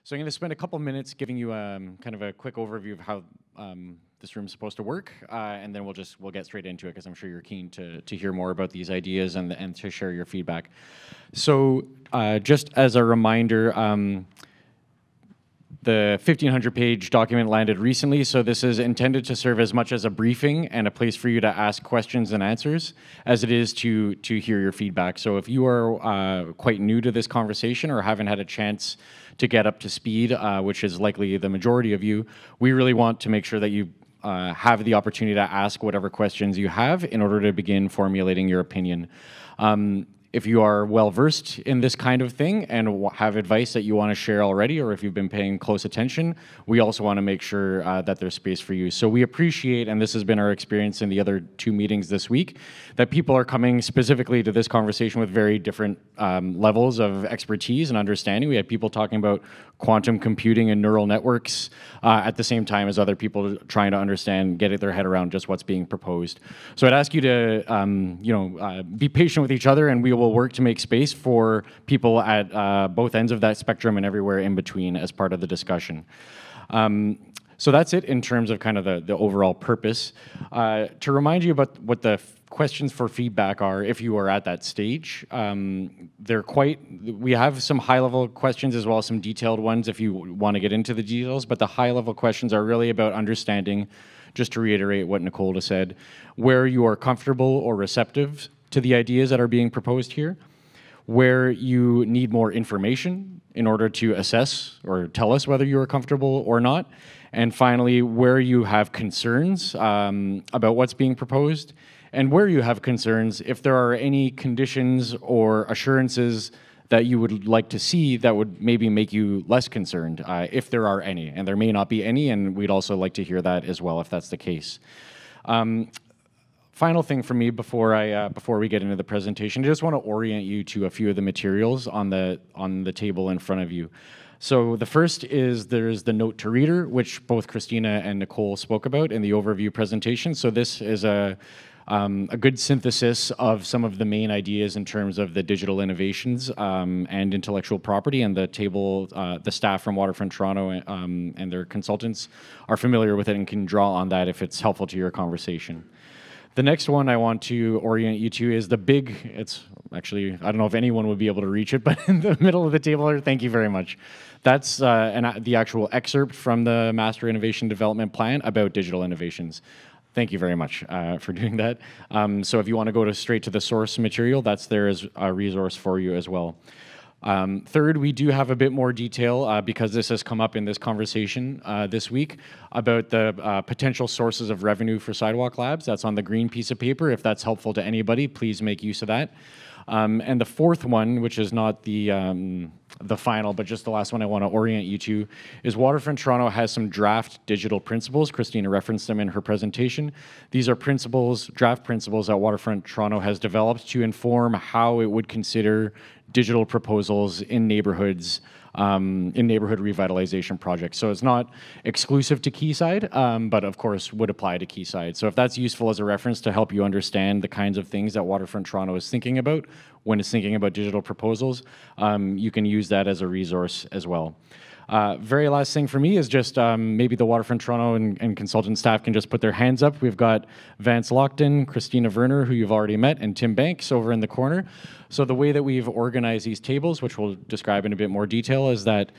So I'm going to spend a couple minutes giving you kind of a quick overview of how this room's supposed to work, and then we'll get straight into it because I'm sure you're keen to hear more about these ideas and to share your feedback. So just as a reminder, the 1,500-page document landed recently, so this is intended to serve as much as a briefing and a place for you to ask questions and answers as it is to hear your feedback. So if you are quite new to this conversation or haven't had a chance to get up to speed, which is likely the majority of you, we really want to make sure that you have the opportunity to ask whatever questions you have in order to begin formulating your opinion. If you are well-versed in this kind of thing and have advice that you want to share already, or if you've been paying close attention, we also want to make sure that there's space for you. So we appreciate, and this has been our experience in the other 2 meetings this week, that people are coming specifically to this conversation with very different levels of expertise and understanding. We had people talking about quantum computing and neural networks at the same time as other people trying to understand, get their head around just what's being proposed. So I'd ask you to be patient with each other, and we will work to make space for people at both ends of that spectrum and everywhere in between as part of the discussion. So that's it in terms of kind of the overall purpose. To remind you about what the questions for feedback are, if you are at that stage, we have some high-level questions as well as some detailed ones if you want to get into the details, but the high-level questions are really about understanding, just to reiterate what Nicole has said, where you are comfortable or receptive to the ideas that are being proposed here, where you need more information in order to assess or tell us whether you are comfortable or not, and finally, where you have concerns about what's being proposed, and where you have concerns if there are any conditions or assurances that you would like to see that would maybe make you less concerned, if there are any, and there may not be any, and we'd also like to hear that as well if that's the case. Final thing for me before we get into the presentation, I just want to orient you to a few of the materials on the table in front of you. So the first is there's the note to reader, which both Christina and Nicole spoke about in the overview presentation. So this is a good synthesis of some of the main ideas in terms of the digital innovations and intellectual property, and the table, the staff from Waterfront Toronto and their consultants are familiar with it and can draw on that if it's helpful to your conversation. The next one I want to orient you to is the big, it's actually, I don't know if anyone would be able to reach it, but in the middle of the table, thank you very much. That's the actual excerpt from the Master Innovation Development Plan about digital innovations. Thank you very much for doing that. So if you want to go straight to the source material, that's there as a resource for you as well. Third, we do have a bit more detail because this has come up in this conversation this week about the potential sources of revenue for Sidewalk Labs. That's on the green piece of paper. If that's helpful to anybody, please make use of that. And the fourth one, which is not the final, but just the last one I want to orient you to, is Waterfront Toronto has some draft digital principles. Christina referenced them in her presentation. These are principles, draft principles that Waterfront Toronto has developed to inform how it would consider digital proposals in neighborhoods, in neighborhood revitalization projects. So it's not exclusive to Quayside, but of course would apply to Quayside. So if that's useful as a reference to help you understand the kinds of things that Waterfront Toronto is thinking about when it's thinking about digital proposals, you can use that as a resource as well. Very last thing for me is just maybe the Waterfront Toronto and consultant staff can just put their hands up. We've got Vance Lockton, Christina Werner, who you've already met, and Tim Banks over in the corner. So the way that we've organized these tables, which we'll describe in a bit more detail, is that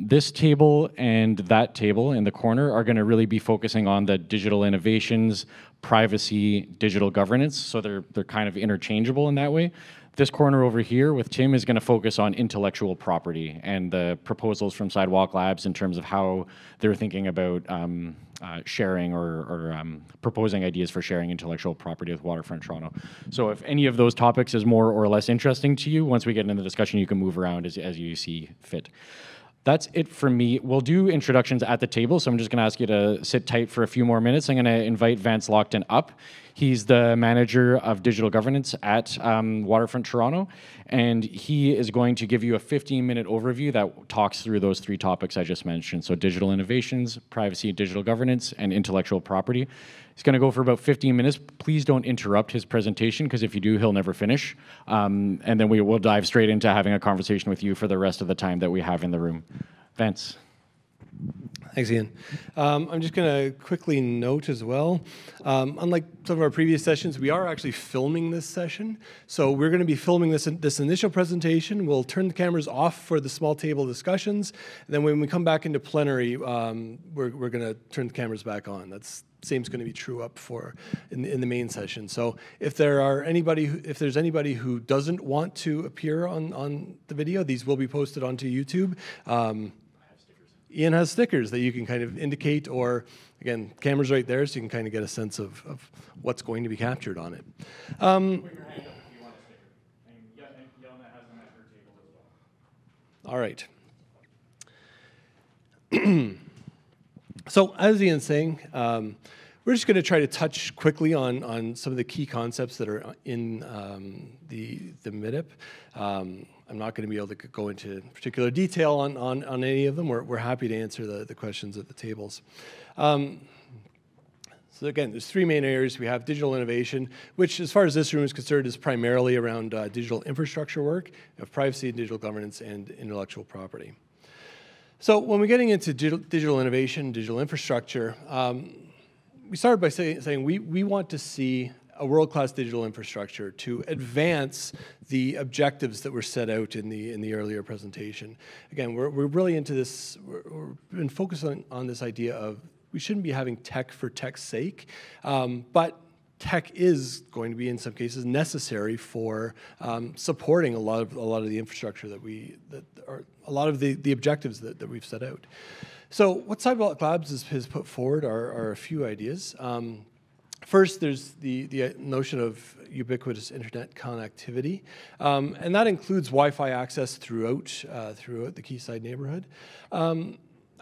this table and that table in the corner are going to really be focusing on the digital innovations, privacy, digital governance. So they're kind of interchangeable in that way. This corner over here with Tim is going to focus on intellectual property and the proposals from Sidewalk Labs in terms of how they're thinking about sharing or proposing ideas for sharing intellectual property with Waterfront Toronto. So if any of those topics is more or less interesting to you, once we get into the discussion, you can move around as you see fit. That's it from me. We'll do introductions at the table, so I'm just going to ask you to sit tight for a few more minutes. I'm going to invite Vance Lockton up. He's the manager of digital governance at Waterfront Toronto, and he is going to give you a 15-minute overview that talks through those 3 topics I just mentioned. So digital innovations, privacy, digital governance, and intellectual property. He's going to go for about 15 minutes. Please don't interrupt his presentation, because if you do, he'll never finish. And then we will dive straight into having a conversation with you for the rest of the time that we have in the room. Vance. Thanks, Ian. I'm just going to quickly note as well, unlike some of our previous sessions, we are actually filming this session. So we're going to be filming this initial presentation. We'll turn the cameras off for the small table discussions. And then when we come back into plenary, we're going to turn the cameras back on. That's same's going to be true up for in the main session. So if there's anybody who doesn't want to appear on the video, these will be posted onto YouTube. Ian has stickers that you can kind of indicate, or again, camera's right there, so you can kind of get a sense of what's going to be captured on it. Put your hand up if you want a sticker. And Yelena has them at her table as well. All right. So as Ian's saying, we're just going to try to touch quickly on some of the key concepts that are in the MIDIP. I'm not going to be able to go into particular detail on any of them. We're happy to answer the questions at the tables. So again, there's three main areas. We have digital innovation, which as far as this room is concerned is primarily around digital infrastructure work, of privacy and digital governance and intellectual property. So when we're getting into digital innovation, digital infrastructure, we started by saying we want to see a world-class digital infrastructure to advance the objectives that were set out in the earlier presentation. Again, we're really into this, we've been focused on this idea of we shouldn't be having tech for tech's sake, but tech is going to be in some cases necessary for supporting a lot of the infrastructure a lot of the objectives that we've set out. So what Sidewalk Labs has put forward are a few ideas. First, there's the notion of ubiquitous internet connectivity, and that includes Wi-Fi access throughout the Quayside neighborhood,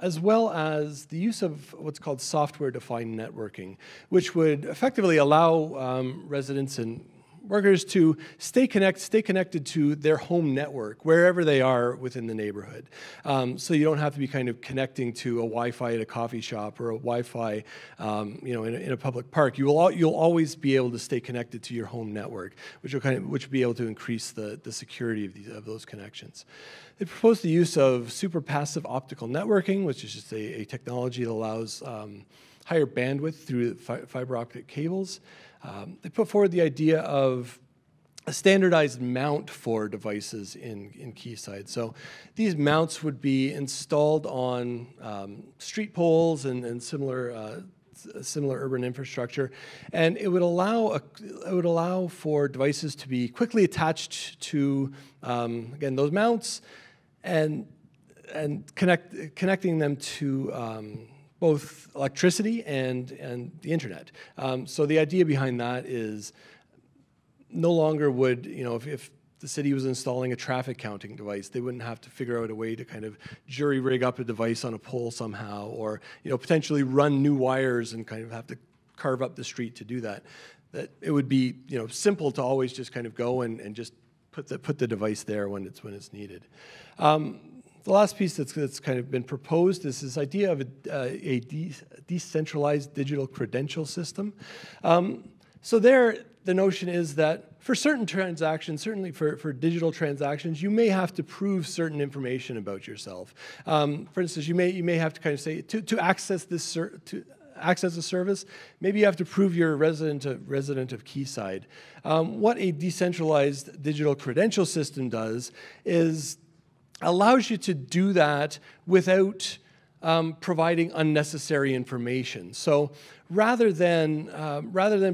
as well as the use of what's called software-defined networking, which would effectively allow residents and workers to stay connected to their home network wherever they are within the neighborhood. So you don't have to be kind of connecting to a Wi-Fi at a coffee shop or a Wi-Fi, in a public park. You'll always be able to stay connected to your home network, which will be able to increase the security of those connections. They propose the use of super passive optical networking, which is just a technology that allows higher bandwidth through fiber optic cables. They put forward the idea of a standardized mount for devices in Quayside. So these mounts would be installed on street poles and similar urban infrastructure, and it would allow for devices to be quickly attached to again those mounts and connecting them to both electricity and the internet. So the idea behind that is no longer would, if the city was installing a traffic counting device, they wouldn't have to figure out a way to kind of jury rig up a device on a pole somehow, or potentially run new wires and kind of have to carve up the street to do that. That it would be simple to always just kind of go and just put the device there when it's needed. The last piece that's kind of been proposed is this idea of a decentralized digital credential system. So there, the notion is that for certain transactions, certainly for digital transactions, you may have to prove certain information about yourself. For instance, you may have to kind of say to access this access a service, maybe you have to prove you're a resident of Quayside. What a decentralized digital credential system does is allows you to do that without providing unnecessary information. So rather than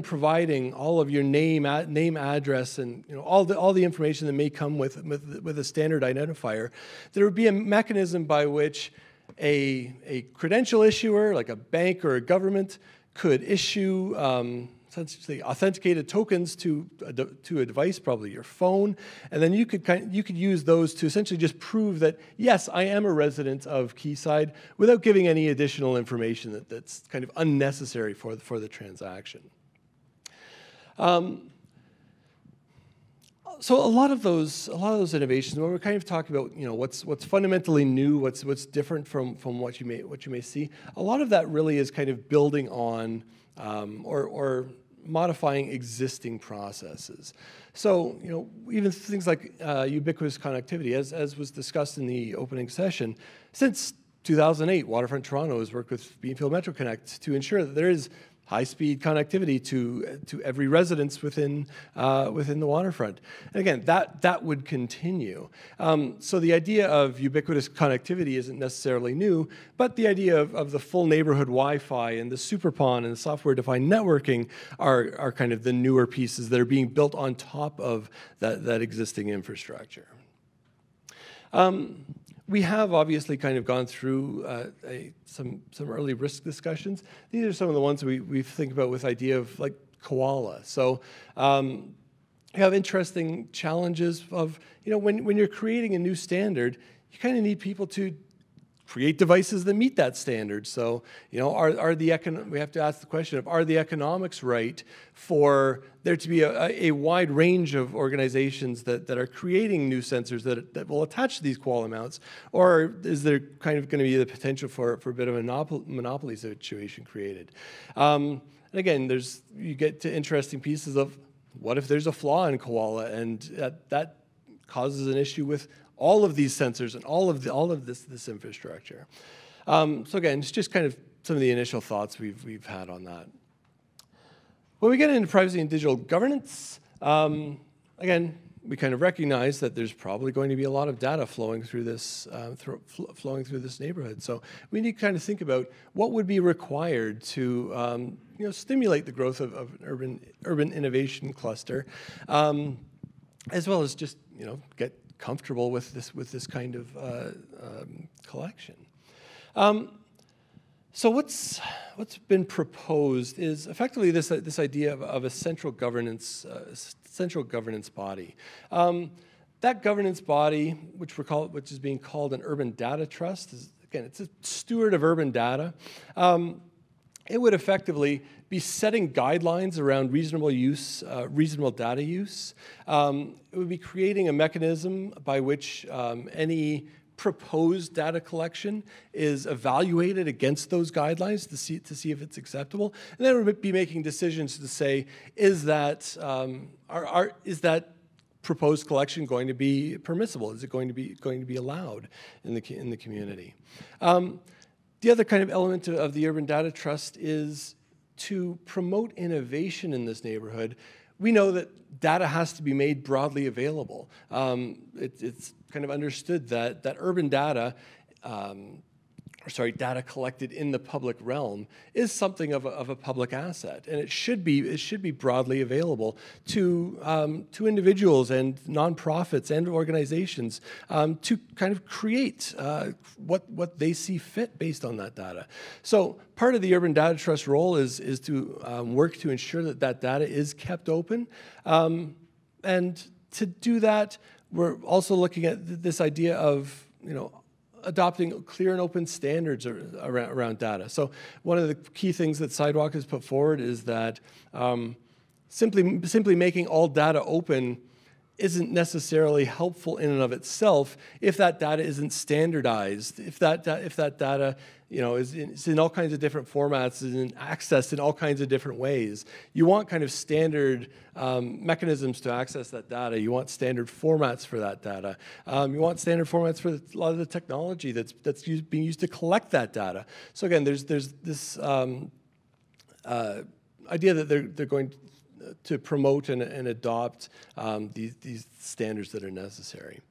providing all of your name, address, and all the information that may come with a standard identifier, there would be a mechanism by which a credential issuer, like a bank or a government, could issue essentially authenticated tokens to a device, probably your phone, and then you could use those to essentially just prove that yes, I am a resident of Quayside without giving any additional information that's kind of unnecessary for the transaction. So a lot of those innovations, when we're kind of talking about what's fundamentally new, what's different from what you may see, a lot of that really is kind of building on or modifying existing processes. So, even things like ubiquitous connectivity, as was discussed in the opening session, since 2008, Waterfront Toronto has worked with Beanfield Metro Connect to ensure that there is high-speed connectivity to every residence within the waterfront. And again, that would continue. So the idea of ubiquitous connectivity isn't necessarily new, but the idea of the full neighborhood Wi-Fi and the SuperPON and the software-defined networking are kind of the newer pieces that are being built on top of that existing infrastructure. We have obviously kind of gone through some early risk discussions. These are some of the ones we think about with idea of like koala. So you have interesting challenges of, when you're creating a new standard, you kind of need people to create devices that meet that standard. So, we have to ask the question of, are the economics right for there to be a wide range of organizations that are creating new sensors that will attach to these koala mounts, or is there kind of going to be the potential for a bit of a monopoly situation created? And again, you get to interesting pieces of, what if there's a flaw in koala and that causes an issue with all of these sensors and all of this infrastructure. So again, it's just kind of some of the initial thoughts we've had on that. When we get into privacy and digital governance, again, we kind of recognize that there's probably going to be a lot of data flowing through this neighborhood. So we need to kind of think about what would be required to stimulate the growth of an urban innovation cluster, as well as just get comfortable with this kind of collection. So what's been proposed is effectively this idea of a central governance body. That governance body, which is being called an urban data trust, it's a steward of urban data. It would effectively be setting guidelines around reasonable data use. It would be creating a mechanism by which any proposed data collection is evaluated against those guidelines to see if it's acceptable, and then it would be making decisions to say, is that proposed collection going to be permissible? Is it going to be allowed in the community? The other kind of element of the Urban Data Trust is to promote innovation in this neighborhood. We know that data has to be made broadly available. It's kind of understood that urban data, data collected in the public realm is something of a public asset, and it should be broadly available to individuals and nonprofits and organizations to kind of create what they see fit based on that data. So part of the Urban Data Trust role is to work to ensure that data is kept open, and to do that, we're also looking at this idea of adopting clear and open standards around data. So one of the key things that Sidewalk has put forward is that simply making all data open isn't necessarily helpful in and of itself if that data isn't standardized, if that data is in all kinds of different formats, is accessed in all kinds of different ways. You want kind of standard mechanisms to access that data. You want standard formats for that data. You want standard formats for a lot of the technology that's being used to collect that data. So again, there's this idea that they're going to promote and adopt these standards that are necessary.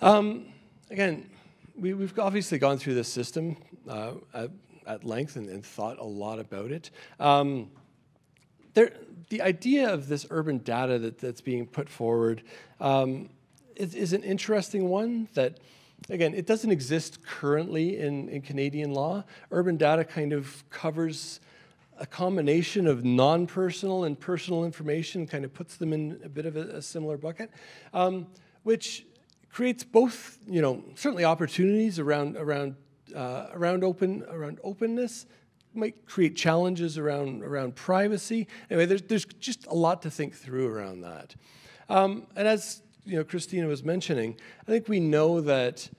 Again, we've obviously gone through this system at length and thought a lot about it. The idea of this urban data that's being put forward is an interesting one that, again, it doesn't exist currently in Canadian law. Urban data kind of covers a combination of non-personal and personal information, kind of puts them in a bit of a similar bucket, which creates both, certainly opportunities around openness, might create challenges around privacy. Anyway, there's just a lot to think through around that. And as Christina was mentioning, I think we know that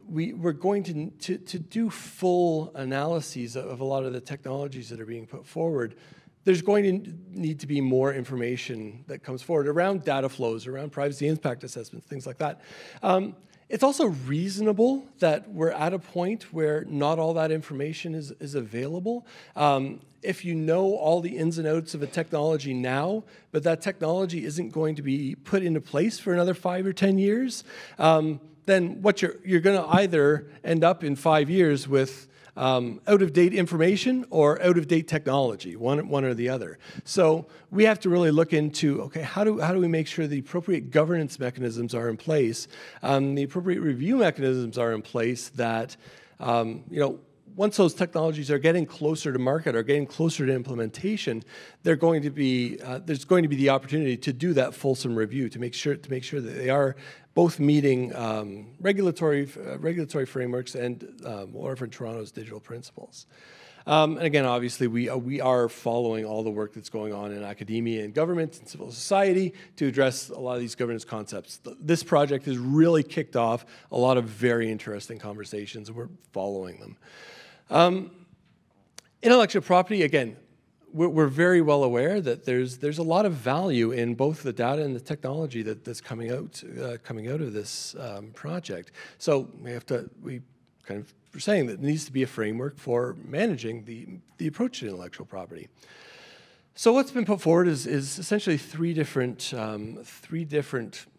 we're going to do full analyses of a lot of the technologies that are being put forward. there's going to need to be more information that comes forward around data flows, around privacy impact assessments, things like that. It's also reasonable that we're at a point where not all that information is available. If you know all the ins and outs of a technology now, but that technology isn't going to be put into place for another 5 or 10 years, then what you're going to either end up in 5 years with out-of-date information or out-of-date technology, one or the other. So we have to really look into, okay, how do we make sure the appropriate governance mechanisms are in place, the appropriate review mechanisms are in place that, once those technologies are getting closer to market or getting closer to implementation, there's going to be the opportunity to do that fulsome review to make sure that they are both meeting regulatory frameworks and Waterfront Toronto's digital principles. And again, obviously, we are following all the work that's going on in academia and government and civil society to address a lot of these governance concepts. This project has really kicked off a lot of very interesting conversations, and we're following them. Intellectual property, again, we're very well aware that there's a lot of value in both the data and the technology that's coming out of this project. So we kind of were saying that there needs to be a framework for managing the approach to intellectual property. So what's been put forward is essentially three different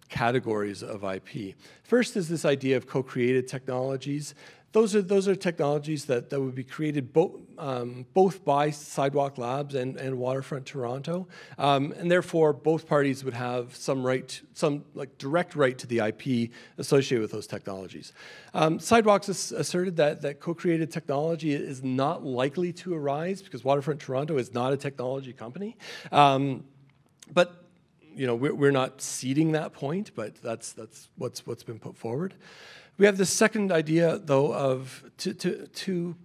categories of IP. First is this idea of co-created technologies. Those are technologies that would be created both by Sidewalk Labs and Waterfront Toronto, and therefore both parties would have some direct right to the IP associated with those technologies. Sidewalks asserted that co-created technology is not likely to arise because Waterfront Toronto is not a technology company, but we're not ceding that point, but that's what's been put forward. We have this second idea, though, of to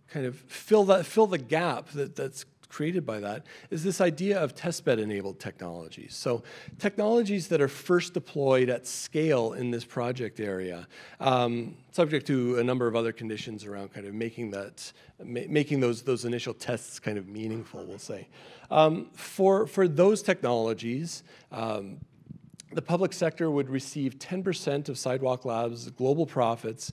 kind of fill the gap that's created by that, is this idea of testbed-enabled technologies. So technologies that are first deployed at scale in this project area, subject to a number of other conditions around kind of making those initial tests kind of meaningful, we'll say. For those technologies, the public sector would receive 10% of Sidewalk Labs' global profits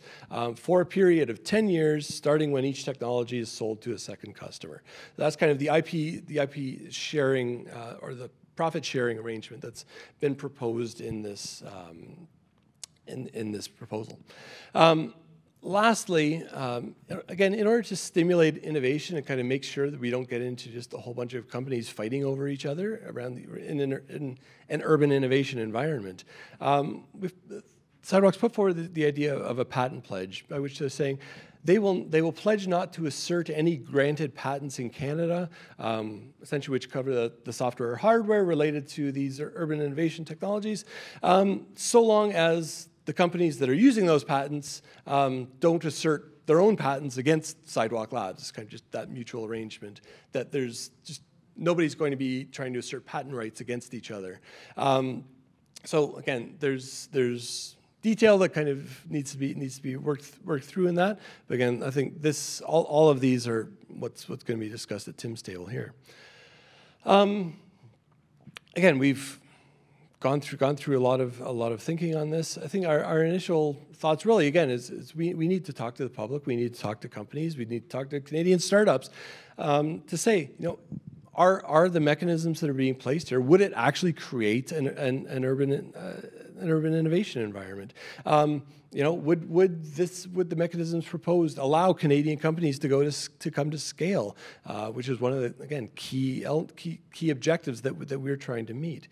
for a period of 10 years, starting when each technology is sold to a second customer. That's kind of the IP sharing or the profit sharing arrangement that's been proposed in this proposal. Lastly, again, in order to stimulate innovation and kind of make sure that we don't get into just a whole bunch of companies fighting over each other around in an urban innovation environment, Sidewalks put forward the idea of a patent pledge, by which they're saying they will pledge not to assert any granted patents in Canada, essentially which cover the software or hardware related to these urban innovation technologies, so long as the companies that are using those patents don't assert their own patents against Sidewalk Labs. It's kind of just that mutual arrangement that there's just nobody's going to be trying to assert patent rights against each other. So again, there's detail that kind of needs to be worked through in that. But again, I think all of these are what's going to be discussed at Tim's table here. Again, we've gone through a lot of thinking on this. I think our initial thoughts really, again, is we need to talk to the public, we need to talk to companies, we need to talk to Canadian startups to say, are the mechanisms that are being placed here, would it actually create an urban innovation environment? Would the mechanisms proposed allow Canadian companies to come to scale, which is one of the, again, key objectives that we're trying to meet.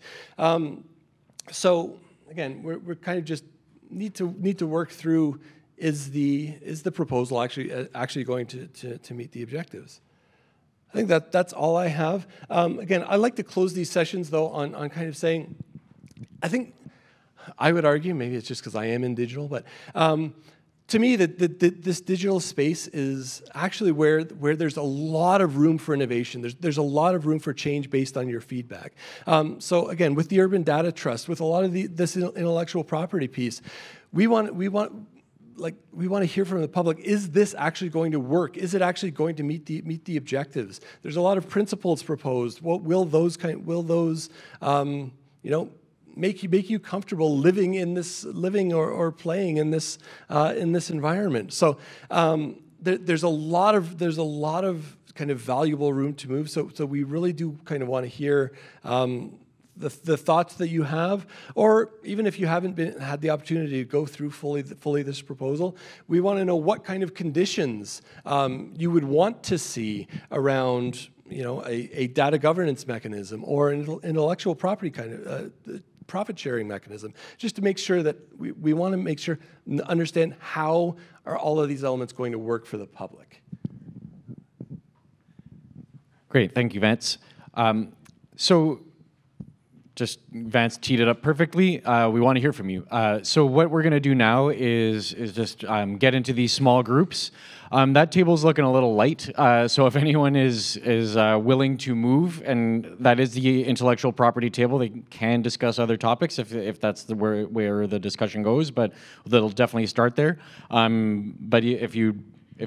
So again, we're kind of just need to work through, is the proposal actually going to meet the objectives? I think that's all I have. Again, I like to close these sessions though on kind of saying, I think I would argue, maybe it's just because I am in digital, but to me, this digital space is actually where there's a lot of room for innovation. There's a lot of room for change based on your feedback. So again, with the Urban Data Trust, with a lot of this intellectual property piece, we want we want to hear from the public. Is this actually going to work? Is it actually going to meet the objectives? There's a lot of principles proposed. What will those make you comfortable living or playing in this environment? So there's a lot of kind of valuable room to move. So we really do kind of want to hear the thoughts that you have, or even if you haven't had the opportunity to go through fully this proposal, we want to know what kind of conditions you would want to see around a data governance mechanism or an intellectual property kind of profit sharing mechanism, just to make sure that we want to make sure understand how are all of these elements going to work for the public. Great, thank you, Vance. So just Vance teed it up perfectly. We want to hear from you. So what we're going to do now is just get into these small groups. That table's looking a little light. So if anyone is willing to move, and that is the intellectual property table, they can discuss other topics if that's where the discussion goes. But that'll definitely start there. But if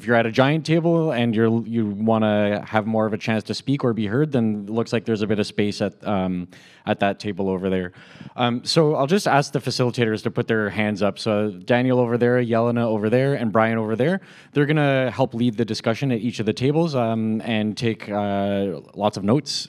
you're at a giant table and you want to have more of a chance to speak or be heard, then it looks like there's a bit of space at that table over there. So I'll just ask the facilitators to put their hands up. So Daniel over there, Yelena over there, and Brian over there. They're going to help lead the discussion at each of the tables and take lots of notes.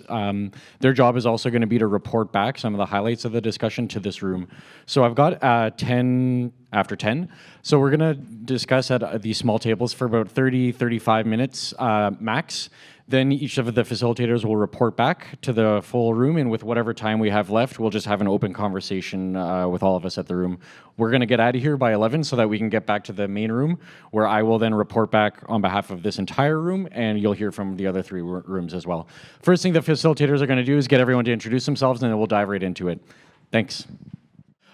Their job is also going to be to report back some of the highlights of the discussion to this room. So I've got 10 after 10. So we're going to discuss at these small tables for about 30, 35 minutes max. Then each of the facilitators will report back to the full room, and with whatever time we have left, we'll just have an open conversation with all of us at the room. We're going to get out of here by 11 so that we can get back to the main room, where I will then report back on behalf of this entire room, and you'll hear from the other three rooms as well. First thing the facilitators are going to do is get everyone to introduce themselves, and then we'll dive right into it. Thanks.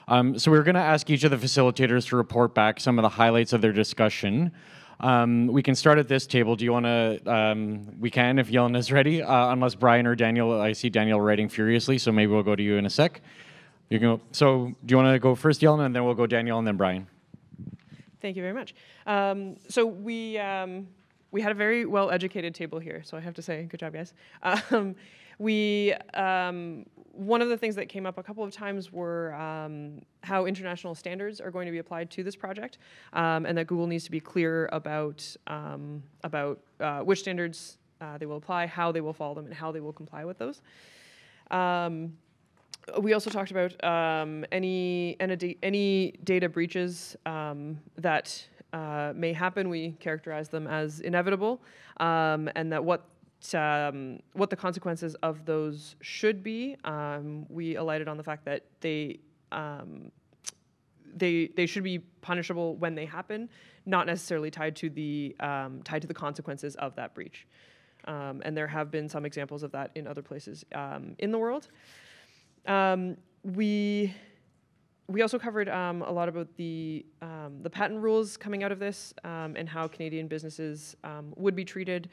So we're going to ask each of the facilitators to report back some of the highlights of their discussion. We can start at this table. Do you want to, we can if Yelena's ready, unless Brian or Daniel, I see Daniel writing furiously, so maybe we'll go to you in a sec. You can go, so do you want to go first, Yelena, and then we'll go Daniel and then Brian? Thank you very much. So we had a very well-educated table here, so I have to say, good job, guys. One of the things that came up a couple of times were how international standards are going to be applied to this project, and that Google needs to be clear about which standards they will apply, how they will follow them, and how they will comply with those. We also talked about any data breaches that may happen. We characterize them as inevitable, and that what the consequences of those should be. We alighted on the fact that they should be punishable when they happen, not necessarily tied to the consequences of that breach. And there have been some examples of that in other places in the world. We also covered a lot about the patent rules coming out of this, and how Canadian businesses would be treated,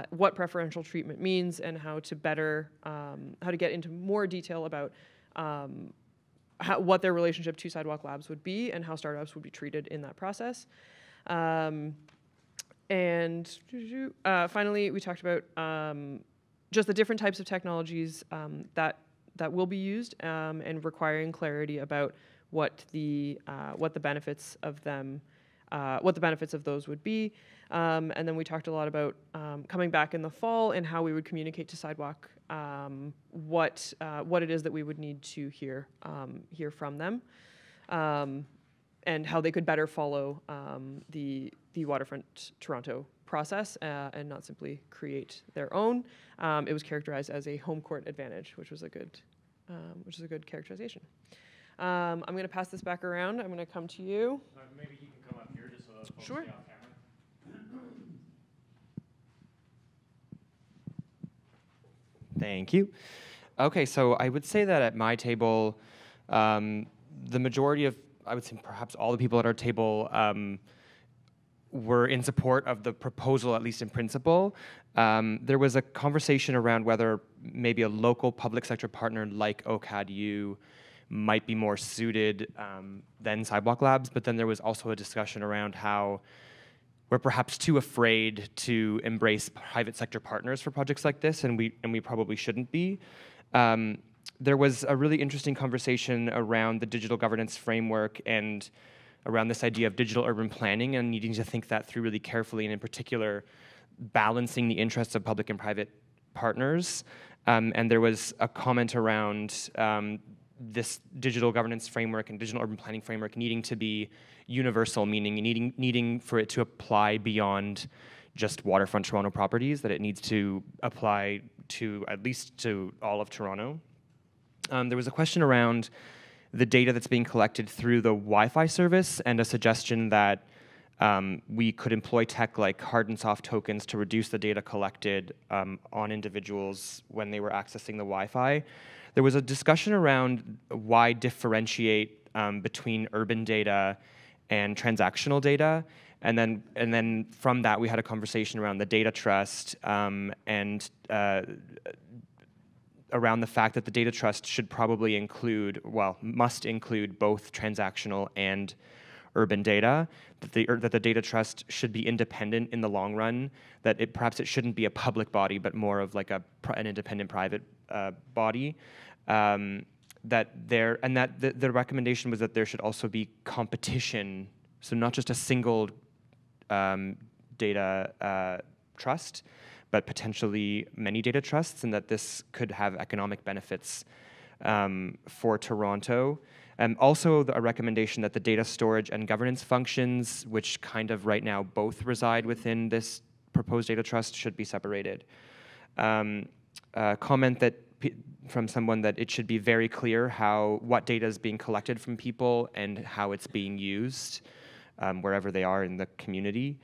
what preferential treatment means, and how to get into more detail about what their relationship to Sidewalk Labs would be, and how startups would be treated in that process. And finally, we talked about just the different types of technologies that will be used, and requiring clarity about what the benefits of them, what the benefits of those would be, and then we talked a lot about coming back in the fall and how we would communicate to Sidewalk what it is that we would need to hear from them, and how they could better follow the Waterfront Toronto process, and not simply create their own. It was characterized as a home court advantage, which was a good characterization. I'm going to pass this back around. I'm going to come to you. Maybe he can come up here just so that folks Sure. stay off camera. Thank you. Okay, so I would say that at my table, the majority of, I would say perhaps all the people at our table were in support of the proposal, at least in principle. There was a conversation around whether maybe a local public sector partner like OCAD-U might be more suited than Sidewalk Labs. But then there was also a discussion around how we're perhaps too afraid to embrace private sector partners for projects like this, and we probably shouldn't be. There was a really interesting conversation around the digital governance framework and around this idea of digital urban planning and needing to think that through really carefully, and in particular, balancing the interests of public and private partners. And there was a comment around this digital governance framework and digital urban planning framework needing to be universal, meaning needing for it to apply beyond just Waterfront Toronto properties, that it needs to apply to at least to all of Toronto. There was a question around the data that's being collected through the Wi-Fi service and a suggestion that we could employ tech like hard and soft tokens to reduce the data collected on individuals when they were accessing the Wi-Fi. There was a discussion around why differentiate between urban data and transactional data. And then from that, we had a conversation around the data trust and around the fact that the data trust should probably include, well, must include both transactional and urban data, that the data trust should be independent in the long run, that perhaps it shouldn't be a public body, but more of like an independent private body. The recommendation was that there should also be competition, so not just a single data trust, but potentially many data trusts, and that this could have economic benefits for Toronto. Also, a recommendation that the data storage and governance functions, which kind of right now both reside within this proposed data trust, should be separated. Comment that from someone that it should be very clear what data is being collected from people and how it's being used wherever they are in the community.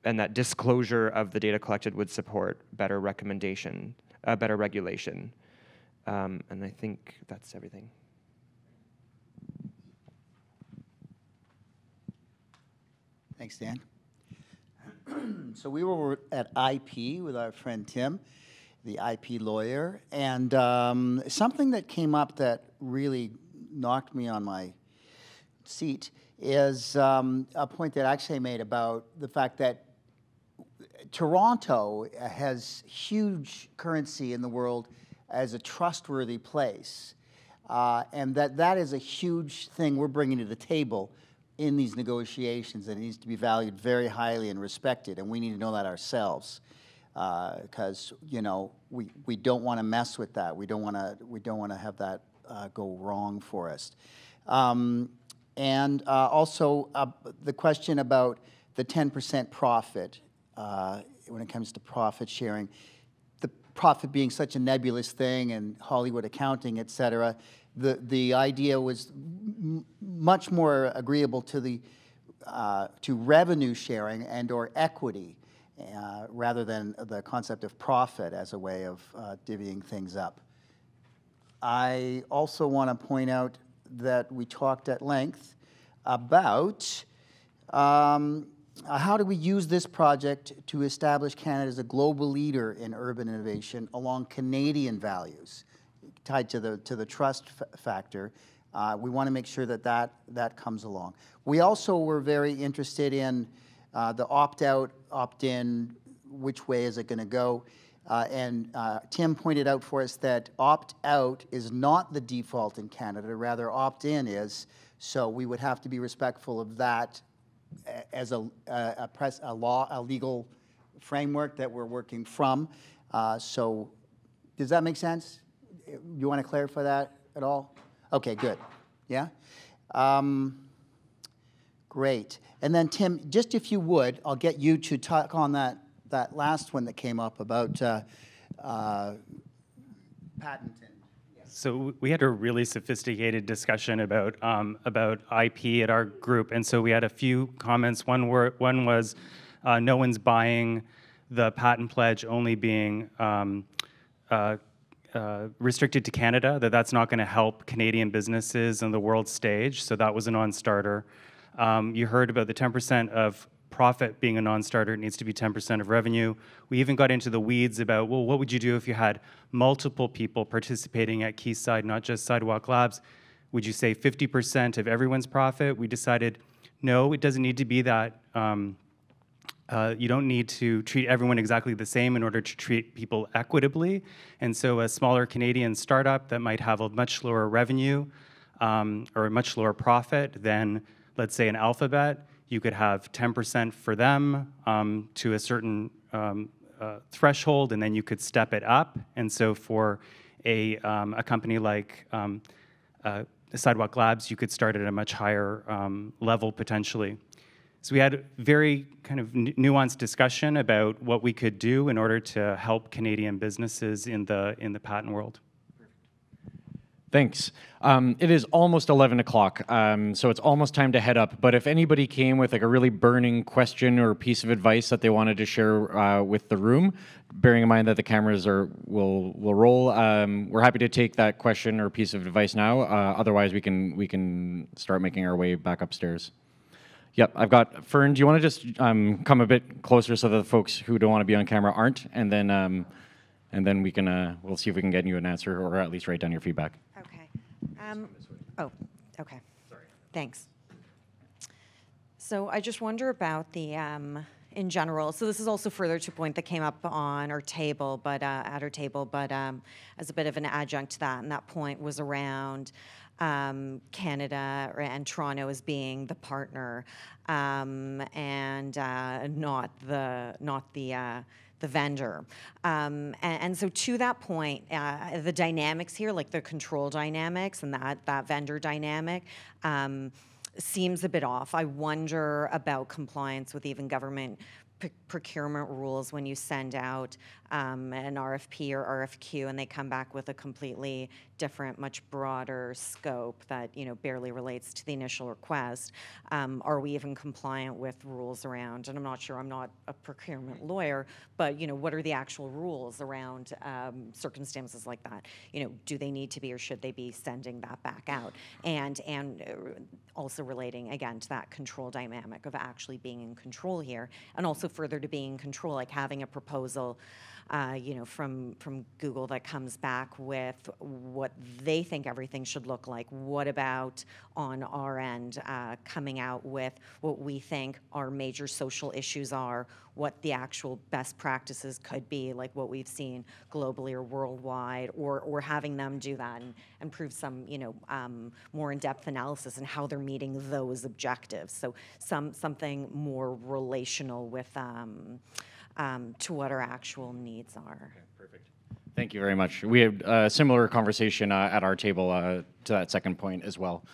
And that disclosure of the data collected would support better regulation. And I think that's everything. Thanks, Dan. So we were at IP with our friend Tim, the IP lawyer, and something that came up that really knocked me on my seat is a point that Akshay made about the fact that Toronto has huge currency in the world as a trustworthy place, and that is a huge thing we're bringing to the table in these negotiations, and it needs to be valued very highly and respected, and we need to know that ourselves, because we don't want to mess with that. We don't want to have that go wrong for us. And also the question about the 10% profit when it comes to profit sharing, the profit being such a nebulous thing and Hollywood accounting, et cetera. The idea was much more agreeable to the to revenue sharing and or equity rather than the concept of profit as a way of divvying things up. I also want to point out that we talked at length about how do we use this project to establish Canada as a global leader in urban innovation along Canadian values tied to the trust factor. We want to make sure that comes along. We also were very interested in the opt-out, opt-in, which way is it going to go? And Tim pointed out for us that opt-out is not the default in Canada, rather opt-in is. So we would have to be respectful of that as a legal framework that we're working from. So does that make sense? You want to clarify that at all? Okay, good. Yeah? Great. And then, Tim, just if you would, I'll get you to talk on that last one that came up about patent. So we had a really sophisticated discussion about IP at our group, and so we had a few comments. One was no one's buying the patent pledge only being restricted to Canada, that's not going to help Canadian businesses on the world stage, so that was a non-starter. You heard about the 10% of profit being a non-starter, it needs to be 10% of revenue. We even got into the weeds about, well, what would you do if you had multiple people participating at Quayside, not just Sidewalk Labs? Would you say 50% of everyone's profit? We decided, no, it doesn't need to be that. You don't need to treat everyone exactly the same in order to treat people equitably. And so a smaller Canadian startup that might have a much lower revenue or a much lower profit than, let's say, an Alphabet, you could have 10% for them to a certain threshold, and then you could step it up. And so for a company like Sidewalk Labs, you could start at a much higher level potentially. So we had very kind of nuanced discussion about what we could do in order to help Canadian businesses in the patent world. Thanks. It is almost 11 o'clock, so it's almost time to head up. But if anybody came with like a really burning question or piece of advice that they wanted to share with the room, bearing in mind that the cameras will roll, we're happy to take that question or piece of advice now. Otherwise, we can start making our way back upstairs. Yep, I've got Fern. Do you want to just come a bit closer so that the folks who don't want to be on camera aren't, and then we can we'll see if we can get you an answer or at least write down your feedback. Okay. Oh, okay. Sorry. Thanks. So I just wonder about the in general. So this is also further to a point that came up on our table, but at our table, but as a bit of an adjunct to that, and that point was around Canada and Toronto as being the partner, and not the vendor. And so to that point, the dynamics here, like the control dynamics and that vendor dynamic, seems a bit off. I wonder about compliance with even government procurement rules when you send out an RFP or RFQ and they come back with a completely different, much broader scope that barely relates to the initial request. Are we even compliant with rules around? And I'm not sure. I'm not a procurement lawyer, but what are the actual rules around circumstances like that? Do they need to be or should they be sending that back out? And also relating again to that control dynamic of actually being in control here, and also further to being in control, like having a proposal from Google that comes back with what they think everything should look like. What about on our end coming out with what we think our major social issues are, what the actual best practices could be, like what we've seen globally or worldwide, or having them do that and prove some more in-depth analysis and how they're meeting those objectives. So something more relational with to what our actual needs are. Okay, perfect. Thank you very much. We had a similar conversation at our table to that second point as well.